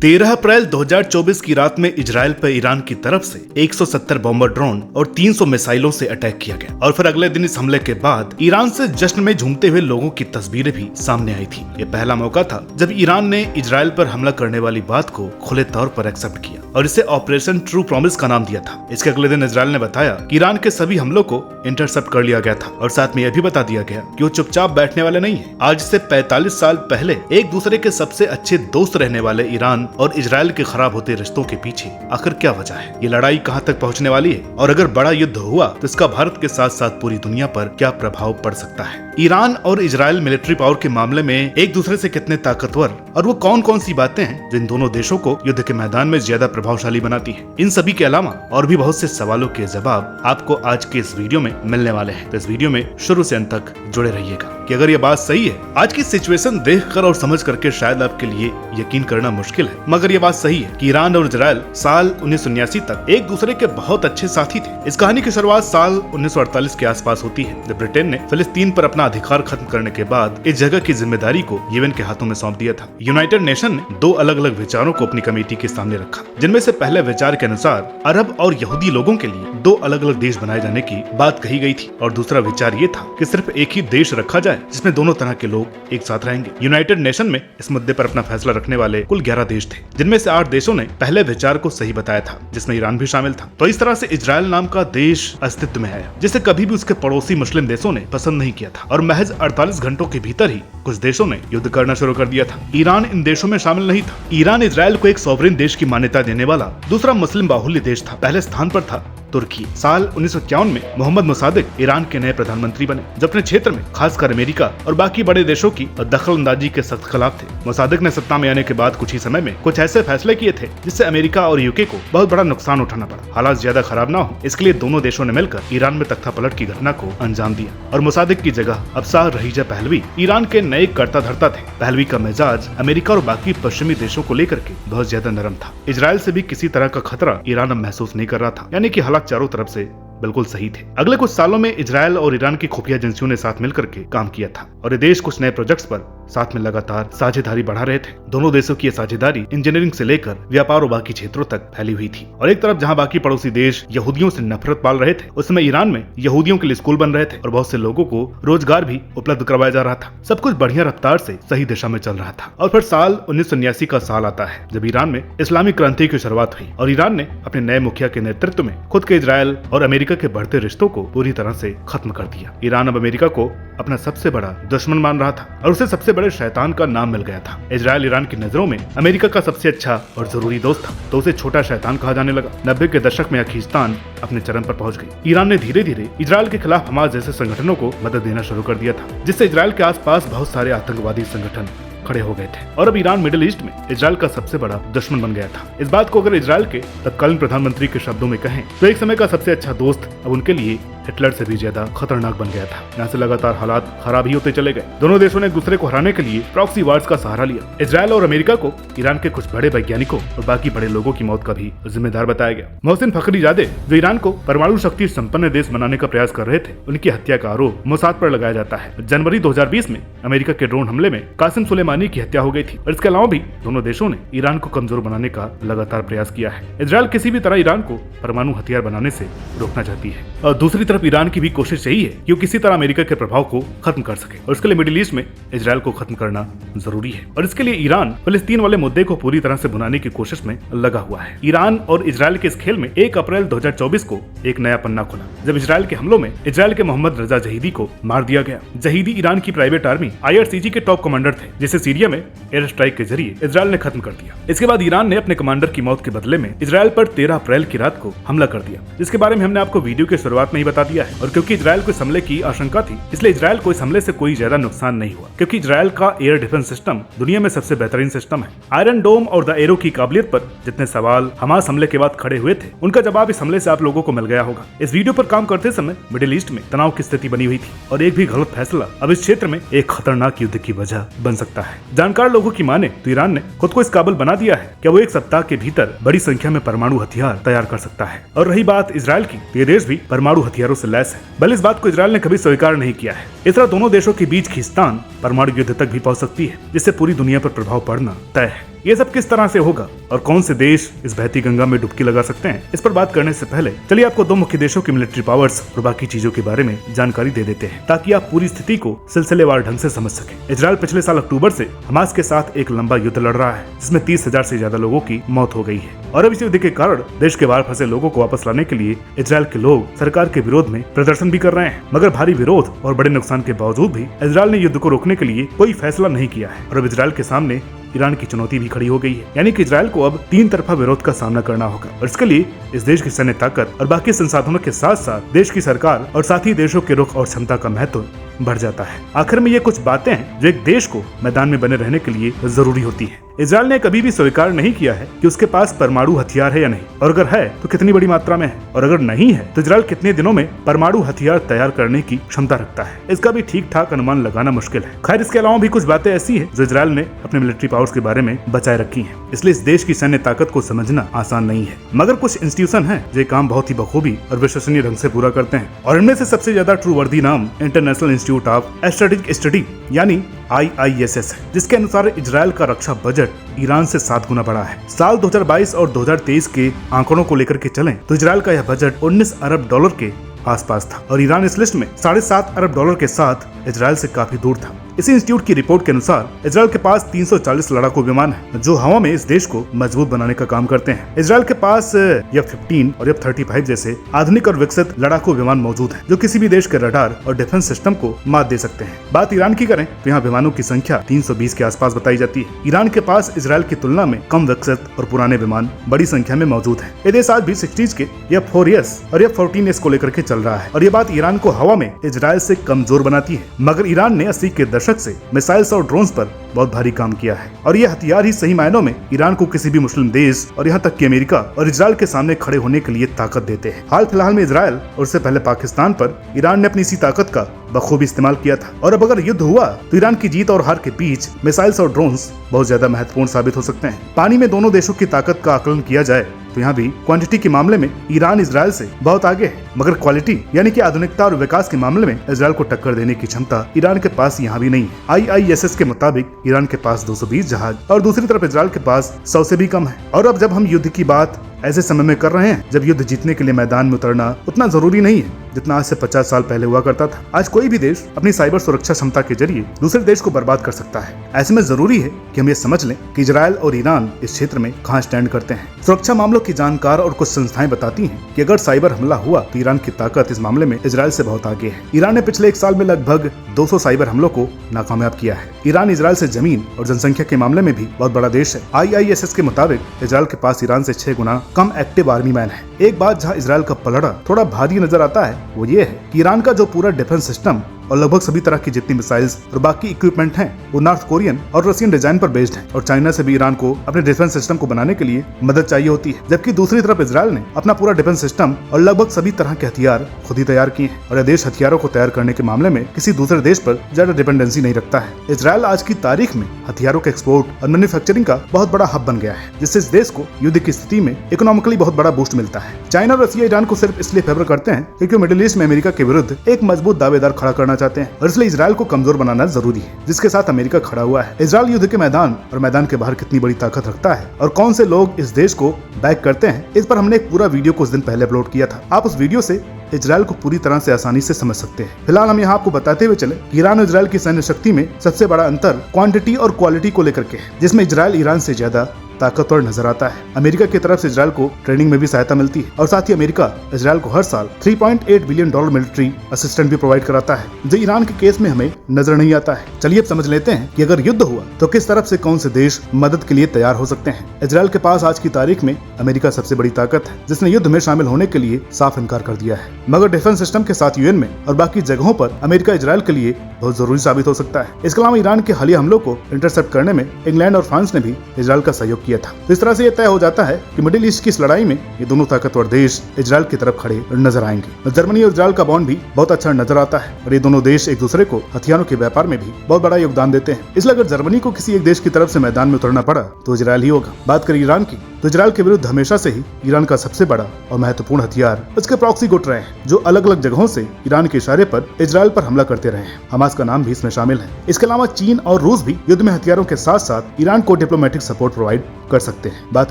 13 अप्रैल 2024 की रात में इजराइल पर ईरान की तरफ से 170 बॉम्बर ड्रोन और 300 मिसाइलों से अटैक किया गया और फिर अगले दिन इस हमले के बाद ईरान से जश्न में झूमते हुए लोगों की तस्वीरें भी सामने आई थी। ये पहला मौका था जब ईरान ने इजराइल पर हमला करने वाली बात को खुले तौर पर एक्सेप्ट किया और इसे ऑपरेशन ट्रू प्रॉमिस का नाम दिया था। इसके अगले दिन इजराइल ने बताया कि ईरान के सभी हमलों को इंटरसेप्ट कर लिया गया था और साथ में यह भी बता दिया गया कि वो चुपचाप बैठने वाले नहीं है। आज से 45 साल पहले एक दूसरे के सबसे अच्छे दोस्त रहने वाले ईरान और इजराइल के खराब होते रिश्तों के पीछे आखिर क्या वजह है, ये लड़ाई कहां तक पहुंचने वाली है और अगर बड़ा युद्ध हुआ तो इसका भारत के साथ साथ पूरी दुनिया पर क्या प्रभाव पड़ सकता है। ईरान और इजराइल मिलिट्री पावर के मामले में एक दूसरे से कितने ताकतवर और वो कौन कौन सी बातें हैं जिन दोनों देशों को युद्ध के मैदान में ज्यादा प्रभावशाली बनाती है, इन सभी के अलावा और भी बहुत से सवालों के जवाब आपको आज के इस वीडियो में मिलने वाले हैं। तो इस वीडियो में शुरू से अंत तक जुड़े रहिएगा कि अगर ये बात सही है, आज की सिचुएशन देखकर और समझ करके शायद आपके लिए यकीन करना मुश्किल है, मगर ये बात सही है कि ईरान और इजराइल साल 1979 तक एक दूसरे के बहुत अच्छे साथी थे। इस कहानी की शुरुआत साल 1948 के आसपास होती है जब ब्रिटेन ने फिलिस्तीन पर अपना अधिकार खत्म करने के बाद इस जगह की जिम्मेदारी को यूएन के हाथों में सौंप दिया था। यूनाइटेड नेशन ने दो अलग अलग विचारों को अपनी कमेटी के सामने रखा, जिनमें से पहले विचार के अनुसार अरब और यहूदी लोगों के लिए दो अलग अलग देश बनाए जाने की बात कही गई थी और दूसरा विचार ये था कि सिर्फ एक ही देश रखा जाए जिसमें दोनों तरह के लोग एक साथ रहेंगे। यूनाइटेड नेशन में इस मुद्दे पर अपना फैसला रखने वाले कुल 11 देश थे, जिनमें से 8 देशों ने पहले विचार को सही बताया था, जिसमें ईरान भी शामिल था। तो इस तरह से इजराइल नाम का देश अस्तित्व में आया, जिसे कभी भी उसके पड़ोसी मुस्लिम देशों ने पसंद नहीं किया था और महज 48 घंटों के भीतर ही कुछ देशों ने युद्ध करना शुरू कर दिया था। ईरान इन देशों में शामिल नहीं था। ईरान इजराइल को एक सॉवरेन देश की मान्यता देने वाला दूसरा मुस्लिम बाहुल्य देश था। पहले स्थान पर था तुर्की। साल 1951 में मोहम्मद मुसादिक ईरान के नए प्रधानमंत्री बने, जो अपने क्षेत्र में खासकर अमेरिका और बाकी बड़े देशों की दखलंदाजी के सख्त खिलाफ थे। मुसादिक ने सत्ता में आने के बाद कुछ ही समय में कुछ ऐसे फैसले किए थे जिससे अमेरिका और यूके को बहुत बड़ा नुकसान उठाना पड़ा। हालात ज्यादा खराब ना हो, इसके लिए दोनों देशों ने मिलकर ईरान में तख्ता पलट की घटना को अंजाम दिया और मुसादिक की जगह अफसार रहीजा पहलवी ईरान के नए कर्ता धर्ता थे। पहलवी का मिजाज अमेरिका और बाकी पश्चिमी देशों को लेकर के बहुत ज्यादा नरम था। इजराइल से भी किसी तरह का खतरा ईरान अब महसूस नहीं कर रहा था, यानी कि हालात चारों तरफ से बिल्कुल सही थे। अगले कुछ सालों में इजराइल और ईरान की खुफिया एजेंसियों ने साथ मिलकर के काम किया था और ये देश कुछ नए प्रोजेक्ट्स पर साथ में लगातार साझेदारी बढ़ा रहे थे। दोनों देशों की ये साझेदारी इंजीनियरिंग से लेकर व्यापार और बाकी क्षेत्रों तक फैली हुई थी और एक तरफ जहां बाकी पड़ोसी देश यहूदियों से नफरत पाल रहे थे, उस समय ईरान में यहूदियों के लिए स्कूल बन रहे थे और बहुत से लोगों को रोजगार भी उपलब्ध करवाया जा रहा था। सब कुछ बढ़िया रफ्तार से सही दिशा में चल रहा था और फिर साल 1979 का साल आता है जब ईरान में इस्लामिक क्रांति की शुरुआत हुई और ईरान ने अपने नए मुखिया के नेतृत्व में खुद के इजराइल और अमेरिका के बढ़ते रिश्तों को पूरी तरह से खत्म कर दिया। ईरान अब अमेरिका को अपना सबसे बड़ा दुश्मन मान रहा था और उसे सबसे बड़े शैतान का नाम मिल गया था। इजराइल ईरान की नजरों में अमेरिका का सबसे अच्छा और जरूरी दोस्त था, तो उसे छोटा शैतान कहा जाने लगा। 90 के दशक में यह खींचतान अपने चरम पर पहुंच गई। ईरान ने धीरे धीरे इजराइल के खिलाफ हमास जैसे संगठनों को मदद देना शुरू कर दिया था, जिससे इजराइल के आसपास बहुत सारे आतंकवादी संगठन खड़े हो गए थे और अब ईरान मिडिल ईस्ट में इजराइल का सबसे बड़ा दुश्मन बन गया था। इस बात को अगर इजराइल के तत्कालीन प्रधानमंत्री के शब्दों में कहें तो एक समय का सबसे अच्छा दोस्त अब उनके लिए हिटलर से भी ज्यादा खतरनाक बन गया था। यहाँ से लगातार हालात खराब ही होते चले गए। दोनों देशों ने एक दूसरे को हराने के लिए प्रॉक्सी वार्स का सहारा लिया। इजराइल और अमेरिका को ईरान के कुछ बड़े वैज्ञानिकों और बाकी बड़े लोगों की मौत का भी जिम्मेदार बताया गया। मोहसिन फखरीजादे, जो ईरान को परमाणु शक्ति संपन्न देश बनाने का प्रयास कर रहे थे, उनकी हत्या का आरोप मोसाद पर लगाया जाता है। जनवरी 2020 में अमेरिका के ड्रोन हमले में कासिम सुलेमानी की हत्या हो गई थी और इसके अलावा भी दोनों देशों ने ईरान को कमजोर बनाने का लगातार प्रयास किया है। इजराइल किसी भी तरह ईरान को परमाणु हथियार बनाने से रोकना चाहती है और दूसरी तरफ ईरान की भी कोशिश यही है कि वो किसी तरह अमेरिका के प्रभाव को खत्म कर सके और इसके लिए मिडिल ईस्ट में इजराइल को खत्म करना जरूरी है और इसके लिए ईरान फिलिस्तीन वाले मुद्दे को पूरी तरह से भुनाने की कोशिश में लगा हुआ है। ईरान और इजराइल के इस खेल में 1 अप्रैल 2024 को एक नया पन्ना खुला जब इजराइल के हमलों में इजराइल के मोहम्मद रजा जहीदी को मार दिया गया। जहीदी ईरान की प्राइवेट आर्मी IRCG के टॉप कमांडर थे, जिसे सीरिया में एयर स्ट्राइक के जरिए इजराइल ने खत्म कर दिया। इसके बाद ईरान ने अपने कमांडर की मौत के बदले में इजराइल पर 13 अप्रैल की रात को हमला कर दिया, जिसके बारे में हमने आपको वीडियो के शुरुआत में ही बता दिया है। और क्योंकि इजराइल को इस हमले की आशंका थी, इसलिए इजराइल को इस हमले से कोई ज्यादा नुकसान नहीं हुआ, क्योंकि इजराइल का एयर डिफेंस सिस्टम दुनिया में सबसे बेहतरीन सिस्टम है। आयरन डोम और द एरो की काबिलियत पर जितने सवाल हमास हमले के बाद खड़े हुए थे, उनका जवाब इस हमले से आप लोगों को मिल गया होगा। इस वीडियो पर काम करते समय मिडिल ईस्ट में तनाव की स्थिति बनी हुई थी और एक भी गलत फैसला अब इस क्षेत्र में एक खतरनाक युद्ध की वजह बन सकता है। जानकार लोगों की माने तो ईरान ने खुद को इस काबिल बना दिया है कि वो एक सप्ताह के भीतर बड़ी संख्या में परमाणु हथियार तैयार कर सकता है। और रही बात इजराइल की, तो ये देश भी परमाणु हथियारों से लैस है, भले इस बात को इजराइल ने कभी स्वीकार नहीं किया है। इस तरह दोनों देशों के बीच खींचतान परमाणु युद्ध तक भी पहुंच सकती है, जिससे पूरी दुनिया पर प्रभाव पड़ना तय है। ये सब किस तरह से होगा और कौन से देश इस बहती गंगा में डुबकी लगा सकते हैं, इस पर बात करने से पहले चलिए आपको दो मुख्य देशों की मिलिट्री पावर्स और बाकी चीजों के बारे में जानकारी दे देते हैं, ताकि आप पूरी स्थिति को सिलसिलेवार ढंग से समझ सकें। इजराइल पिछले साल अक्टूबर से हमास के साथ एक लंबा युद्ध लड़ रहा है, जिसमें 30,000 से ज्यादा लोगों की मौत हो गई है। और अब इस युद्ध के कारण देश के बाहर फंसे लोगों को वापस लाने के लिए इजराइल के लोग सरकार के विरोध में प्रदर्शन भी कर रहे हैं। मगर भारी विरोध और बड़े नुकसान के बावजूद भी इजराइल ने युद्ध को रोकने के लिए कोई फैसला नहीं किया है और अब इजराइल के सामने ईरान की चुनौती भी खड़ी हो गई है। यानी कि इजराइल को अब 3 तरफा विरोध का सामना करना होगा और इसके लिए इस देश की सैन्य ताकत और बाकी संसाधनों के साथ साथ देश की सरकार और साथ ही देशों के रुख और क्षमता का महत्व बढ़ जाता है। आखिर में ये कुछ बातें हैं जो एक देश को मैदान में बने रहने के लिए जरूरी होती हैं। इजराइल ने कभी भी स्वीकार नहीं किया है कि उसके पास परमाणु हथियार है या नहीं, और अगर है तो कितनी बड़ी मात्रा में है, और अगर नहीं है तो इजराइल कितने दिनों में परमाणु हथियार तैयार करने की क्षमता रखता है, इसका भी ठीक ठाक अनुमान लगाना मुश्किल है। खैर, इसके अलावा भी कुछ बातें ऐसी है जो इजराइल ने अपने मिलिट्री पावर्स के बारे में बचाए रखी है, इसलिए इस देश की सैन्य ताकत को समझना आसान नहीं है। मगर कुछ इंस्टीट्यूशन है जो काम बहुत ही बखूबी और विश्वसनीय ढंग से पूरा करते हैं, और इनमें से सबसे ज्यादा ट्रू वर्दी नाम international institute of strategic study यानी IISS है, जिसके अनुसार इजराइल का रक्षा बजट ईरान से 7 गुना बड़ा है। साल 2022 और 2023 के आंकड़ों को लेकर के चलें तो इजराइल का यह बजट $19 अरब के आसपास था, और ईरान इस लिस्ट में $7.5 अरब के साथ इजराइल से काफी दूर था। इसी इंस्टीट्यूट की रिपोर्ट के अनुसार इजराइल के पास 340 लड़ाकू विमान है, जो हवा में इस देश को मजबूत बनाने का काम करते हैं। इजराइल के पास F-15 और F-35 जैसे आधुनिक और विकसित लड़ाकू विमान मौजूद हैं, जो किसी भी देश के रडार और डिफेंस सिस्टम को मात दे सकते हैं। बात ईरान की करें तो यहाँ विमानों की संख्या 320 के आसपास बताई जाती है। ईरान के पास इजराइल की तुलना में कम विकसित और पुराने विमान बड़ी संख्या में मौजूद है। ये देश आज भी 60s के F-4S और F-14S को लेकर के चल रहा है, और ये बात ईरान को हवा में इजराइल से कमजोर बनाती है। मगर ईरान ने 80 के दशक से मिसाइल्स और ड्रोन्स पर बहुत भारी काम किया है, और ये हथियार ही सही मायनों में ईरान को किसी भी मुस्लिम देश और यहाँ तक कि अमेरिका और इजराइल के सामने खड़े होने के लिए ताकत देते हैं। हाल फिलहाल में इजराइल और उससे पहले पाकिस्तान पर ईरान ने अपनी इसी ताकत का बखूबी इस्तेमाल किया था, और अब अगर युद्ध हुआ तो ईरान की जीत और हार के बीच मिसाइल्स और ड्रोन्स बहुत ज्यादा महत्वपूर्ण साबित हो सकते हैं। पानी में दोनों देशों की ताकत का आकलन किया जाए तो यहाँ भी क्वांटिटी के मामले में ईरान इजराइल से बहुत आगे है, मगर क्वालिटी यानी कि आधुनिकता और विकास के मामले में इजराइल को टक्कर देने की क्षमता ईरान के पास यहाँ भी नहीं है। IISS के मुताबिक ईरान के पास 220 जहाज और दूसरी तरफ इजराइल के पास 100 से भी कम है। और अब जब हम युद्ध की बात ऐसे समय में कर रहे हैं जब युद्ध जीतने के लिए मैदान में उतरना उतना जरूरी नहीं है जितना आज से 50 साल पहले हुआ करता था। आज कोई भी देश अपनी साइबर सुरक्षा क्षमता के जरिए दूसरे देश को बर्बाद कर सकता है। ऐसे में जरूरी है कि हम ये समझ लें कि इजराइल और ईरान इस क्षेत्र में कहां स्टैंड करते हैं। सुरक्षा मामलों की जानकार और कुछ संस्थाएं बताती हैं कि अगर साइबर हमला हुआ तो ईरान की ताकत इस मामले में इजराइल से बहुत आगे है। ईरान ने पिछले 1 साल में लगभग 200 साइबर हमलों को नाकामयाब किया है। ईरान इजराइल से जमीन और जनसंख्या के मामले में भी बहुत बड़ा देश है। IISS के मुताबिक इजराइल के पास ईरान से 6 गुना कम एक्टिव आर्मी मैन है। एक बात जहां इजराइल का पलड़ा थोड़ा भारी नजर आता है वो ये है कि ईरान का जो पूरा डिफेंस सिस्टम और लगभग सभी तरह की जितनी मिसाइल्स और बाकी इक्विपमेंट हैं वो नॉर्थ कोरियन और रशियन डिजाइन पर बेस्ड है, और चाइना से भी ईरान को अपने डिफेंस सिस्टम को बनाने के लिए मदद चाहिए होती है। जबकि दूसरी तरफ इजराइल ने अपना पूरा डिफेंस सिस्टम और लगभग सभी तरह के हथियार खुद ही तैयार किए हैं, और यह देश हथियारों को तैयार करने के मामले में किसी दूसरे देश पर ज्यादा डिपेंडेंसी नहीं रखता है। इजराइल आज की तारीख में हथियारों के एक्सपोर्ट और मैन्युफैक्चरिंग का बहुत बड़ा हब बन गया है, जिससे इस देश को युद्ध की स्थिति में इकोनॉमिकली बहुत बड़ा बूस्ट मिलता है। चाइना और रशिया ईरान को सिर्फ इसलिए फेवर करते हैं क्योंकि मिडिल ईस्ट में अमेरिका के विरुद्ध एक मजबूत दावेदार खड़ा करना चाहते हैं, और इसलिए इजराइल को कमजोर बनाना जरूरी है, जिसके साथ अमेरिका खड़ा हुआ है। इजराइल युद्ध के मैदान और मैदान के बाहर कितनी बड़ी ताकत रखता है और कौन से लोग इस देश को बैक करते हैं, इस पर हमने एक पूरा वीडियो कुछ दिन पहले अपलोड किया था। आप उस वीडियो से इजराइल को पूरी तरह से आसानी से समझ सकते हैं। फिलहाल हम यहाँ आपको बताते हुए चले कि ईरान और इजराइल की सैन्य शक्ति में सबसे बड़ा अंतर क्वांटिटी और क्वालिटी को लेकर के है, जिसमें इजराइल ईरान से ज्यादा ताकतवर नजर आता है। अमेरिका की तरफ से इजराइल को ट्रेनिंग में भी सहायता मिलती है, और साथ ही अमेरिका इजराइल को हर साल $3.8 बिलियन मिलिट्री असिस्टेंट भी प्रोवाइड कराता है, जो ईरान के केस में हमें नजर नहीं आता है। चलिए अब समझ लेते हैं कि अगर युद्ध हुआ तो किस तरफ से कौन से देश मदद के लिए तैयार हो सकते हैं। इजराइल के पास आज की तारीख में अमेरिका सबसे बड़ी ताकत है, जिसने युद्ध में शामिल होने के लिए साफ इनकार कर दिया है। मगर डिफेंस सिस्टम के साथ UN में और बाकी जगहों पर अमेरिका इजराइल के लिए बहुत जरूरी साबित हो सकता है। इसके अलावा ईरान के हालिया हमलों को इंटरसेप्ट करने में इंग्लैंड और फ्रांस ने भी इजराइल का सहयोग किया था। तो इस तरह से तय हो जाता है कि मिडिल ईस्ट की इस लड़ाई में ये दोनों ताकतवर देश इजराइल की तरफ खड़े नजर आएंगे। जर्मनी और इजराइल का बॉन्ड भी बहुत अच्छा नजर आता है, और ये दोनों देश एक दूसरे को हथियारों के व्यापार में भी बहुत बड़ा योगदान देते हैं। इसलिए अगर जर्मनी को किसी एक देश की तरफ से मैदान में उतरना पड़ा तो इजराइल ही होगा। बात करें ईरान की तो इजराइल के विरुद्ध हमेशा से ही ईरान का सबसे बड़ा और महत्वपूर्ण हथियार उसके प्रॉक्सी गुट रहे हैं, जो अलग अलग जगहों से ईरान के इशारे पर इजराइल पर हमला करते रहे हैं। हमास का नाम भी इसमें शामिल है। इसके अलावा चीन और रूस भी युद्ध में हथियारों के साथ साथ ईरान को डिप्लोमेटिक सपोर्ट प्रोवाइड कर सकते हैं। बात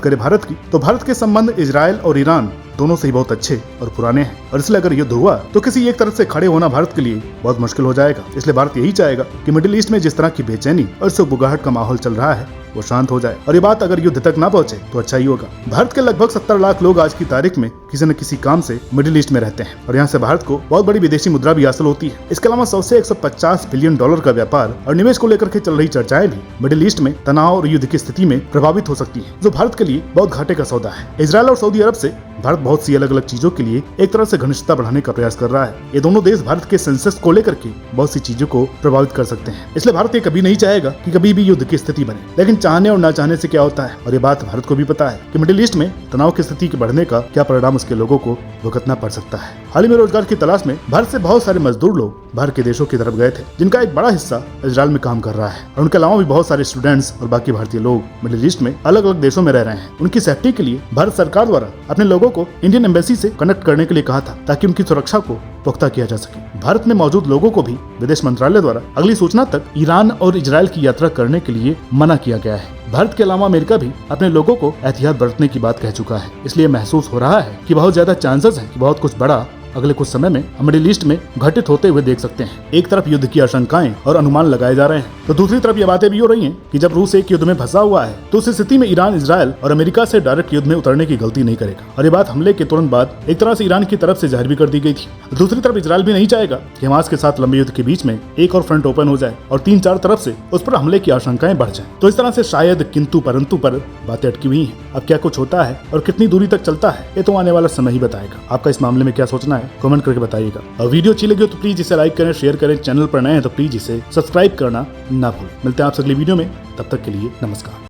करें भारत की, तो भारत के संबंध इजराइल और ईरान दोनों से ही बहुत अच्छे और पुराने हैं, और इसलिए अगर युद्ध हुआ तो किसी एक तरफ से खड़े होना भारत के लिए बहुत मुश्किल हो जाएगा। इसलिए भारत यही चाहेगा कि मिडिल ईस्ट में जिस तरह की बेचैनी और सुगबुगाहट का माहौल चल रहा है वो शांत हो जाए, और ये बात अगर युद्ध तक ना पहुंचे तो अच्छा ही होगा। भारत के लगभग 70 लाख लोग आज की तारीख में किसी न किसी काम से मिडिल ईस्ट में रहते हैं, और यहाँ से भारत को बहुत बड़ी विदेशी मुद्रा भी हासिल होती है। इसके अलावा 100 से 150 बिलियन डॉलर का व्यापार और निवेश को लेकर के चल रही चर्चाएं भी मिडिल ईस्ट में तनाव और युद्ध की स्थिति में प्रभावित हो सकती है, जो भारत के लिए बहुत घाटे का सौदा है। इजराइल और सऊदी अरब से भारत बहुत सी अलग अलग चीजों के लिए एक तरह से घनिष्ठता बढ़ाने का प्रयास कर रहा है। ये दोनों देश भारत के सेंसस को लेकर के बहुत सी चीजों को प्रभावित कर सकते हैं, इसलिए भारत ये कभी नहीं चाहेगा कि कभी भी युद्ध की स्थिति बने। लेकिन चाहने और ना चाहने से क्या होता है, और ये बात भारत को भी पता है कि मिडिल ईस्ट में तनाव की स्थिति के बढ़ने का क्या परिणाम उसके लोगों को भुगतना पड़ सकता है। हाल ही में रोजगार की तलाश में भारत से बहुत सारे मजदूर लोग बाहर के देशों की तरफ गए थे, जिनका एक बड़ा हिस्सा इजराइल में काम कर रहा है, और उनके अलावा भी बहुत सारे स्टूडेंट्स और बाकी भारतीय लोग मिडिल ईस्ट में अलग अलग देशों में रह रहे हैं। उनकी सेफ्टी के लिए भारत सरकार द्वारा अपने लोगों को इंडियन एम्बेसी से कनेक्ट करने के लिए कहा था, ताकि उनकी सुरक्षा को पुख्ता किया जा सके। भारत में मौजूद लोगों को भी विदेश मंत्रालय द्वारा अगली सूचना तक ईरान और इजराइल की यात्रा करने के लिए मना किया गया है। भारत के अलावा अमेरिका भी अपने लोगों को एहतियात बरतने की बात कह चुका है। इसलिए महसूस हो रहा है कि बहुत ज्यादा चांसेस है कि बहुत कुछ बड़ा अगले कुछ समय में मिडिल ईस्ट में घटित होते हुए देख सकते हैं। एक तरफ युद्ध की आशंकाएं और अनुमान लगाए जा रहे हैं, तो दूसरी तरफ ये बातें भी हो रही हैं कि जब रूस एक युद्ध में फंसा हुआ है तो उस स्थिति में ईरान इजराइल और अमेरिका से डायरेक्ट युद्ध में उतरने की गलती नहीं करेगा। और ये बात हमले के तुरंत बाद एक तरह से ईरान की तरफ से जाहिर भी कर दी गई थी। दूसरी तरफ इजराइल भी नहीं चाहेगा कि हमास के साथ लंबे युद्ध के बीच में एक और फ्रंट ओपन हो जाए और 3-4 तरफ से उस पर हमले की आशंकाएं बढ़ जाए। तो इस तरह से शायद किंतु परंतु पर बातें अटकी हुई हैं। अब क्या कुछ होता है और कितनी दूरी तक चलता है, ये तो आने वाला समय ही बताएगा। आपका इस मामले में क्या सोचना है, कमेंट करके बताइएगा। और वीडियो अच्छी लगी हो तो प्लीज इसे लाइक करें, शेयर करें। चैनल पर नए हैं तो प्लीज इसे सब्सक्राइब करना ना भूलें। मिलते हैं आपसे अगली वीडियो में, तब तक के लिए नमस्कार।